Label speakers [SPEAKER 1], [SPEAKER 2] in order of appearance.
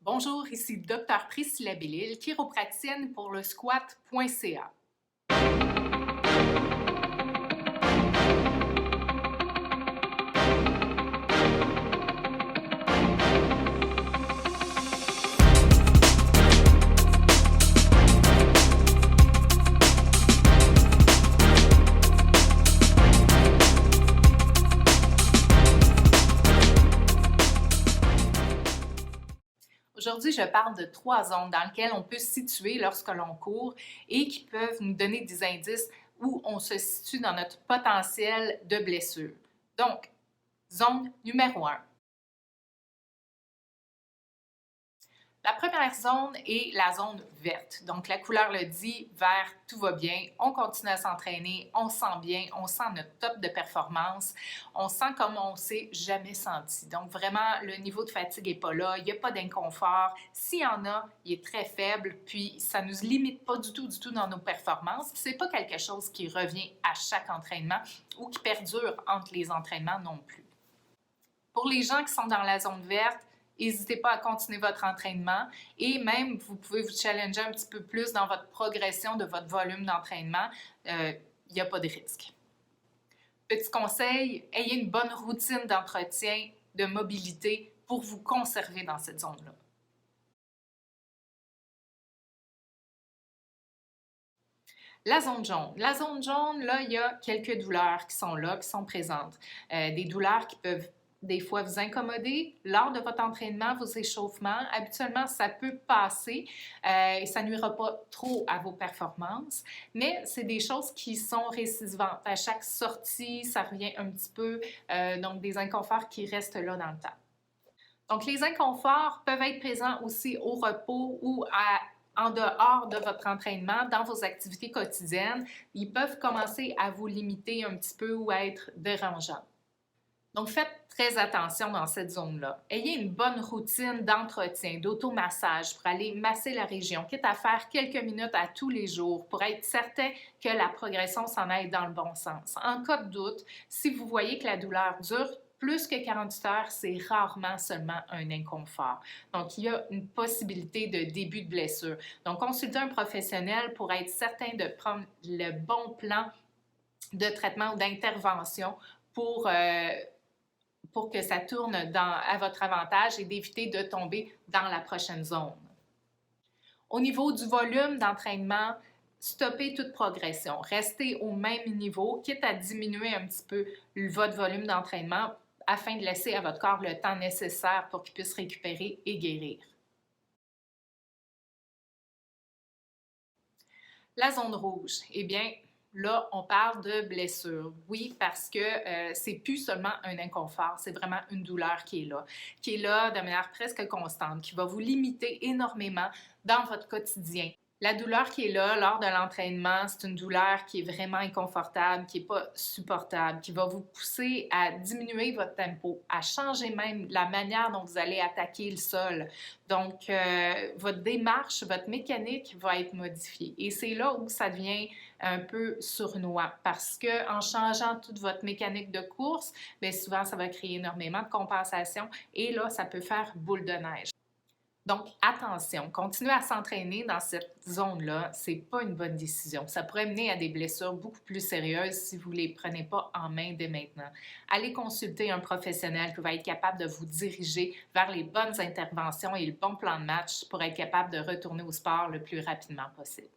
[SPEAKER 1] Bonjour, ici Dr Priscilla Bellil, chiropraticienne pour le squat.ca. Aujourd'hui, je parle de 3 zones dans lesquelles on peut se situer lorsque l'on court et qui peuvent nous donner des indices où on se situe dans notre potentiel de blessure. Donc, zone numéro 1. La première zone est la zone verte. Donc, la couleur le dit, vert, tout va bien, on continue à s'entraîner, on se sent bien, on sent notre top de performance, on sent comme on ne s'est jamais senti. Donc, vraiment, le niveau de fatigue n'est pas là, il n'y a pas d'inconfort. S'il y en a, il est très faible, puis ça ne nous limite pas du tout dans nos performances. Ce n'est pas quelque chose qui revient à chaque entraînement ou qui perdure entre les entraînements non plus. Pour les gens qui sont dans la zone verte, n'hésitez pas à continuer votre entraînement et même vous pouvez vous challenger un petit peu plus dans votre progression de votre volume d'entraînement. Il n'y a pas de risque. Petit conseil, ayez une bonne routine d'entretien, de mobilité pour vous conserver dans cette zone-là. La zone jaune. La zone jaune, là, il y a quelques douleurs qui sont là, qui sont présentes. Des douleurs qui peuvent des fois vous incommoder lors de votre entraînement, vos échauffements. Habituellement, ça peut passer et ça nuira pas trop à vos performances, mais c'est des choses qui sont récidivantes. À chaque sortie, ça revient un petit peu, donc des inconforts qui restent là dans le temps. Donc, les inconforts peuvent être présents aussi au repos ou en dehors de votre entraînement, dans vos activités quotidiennes. Ils peuvent commencer à vous limiter un petit peu ou à être dérangeants. Donc, faites très attention dans cette zone-là. Ayez une bonne routine d'entretien, d'automassage pour aller masser la région, quitte à faire quelques minutes à tous les jours pour être certain que la progression s'en aille dans le bon sens. En cas de doute, si vous voyez que la douleur dure plus que 48 heures, c'est rarement seulement un inconfort. Donc, il y a une possibilité de début de blessure. Donc, consultez un professionnel pour être certain de prendre le bon plan de traitement ou d'intervention pour que ça tourne à votre avantage et d'éviter de tomber dans la prochaine zone. Au niveau du volume d'entraînement, stoppez toute progression. Restez au même niveau, quitte à diminuer un petit peu votre volume d'entraînement afin de laisser à votre corps le temps nécessaire pour qu'il puisse récupérer et guérir. La zone rouge, eh bien, là, on parle de blessure. Oui, parce que c'est plus seulement un inconfort, c'est vraiment une douleur qui est là de manière presque constante, qui va vous limiter énormément dans votre quotidien. La douleur qui est là lors de l'entraînement, c'est une douleur qui est vraiment inconfortable, qui n'est pas supportable, qui va vous pousser à diminuer votre tempo, à changer même la manière dont vous allez attaquer le sol. Donc, votre démarche, votre mécanique va être modifiée. Et c'est là où ça devient un peu sournois parce qu'en changeant toute votre mécanique de course, bien souvent, ça va créer énormément de compensation et là, ça peut faire boule de neige. Donc, attention, continuer à s'entraîner dans cette zone-là, ce n'est pas une bonne décision. Ça pourrait mener à des blessures beaucoup plus sérieuses si vous ne les prenez pas en main dès maintenant. Allez consulter un professionnel qui va être capable de vous diriger vers les bonnes interventions et le bon plan de match pour être capable de retourner au sport le plus rapidement possible.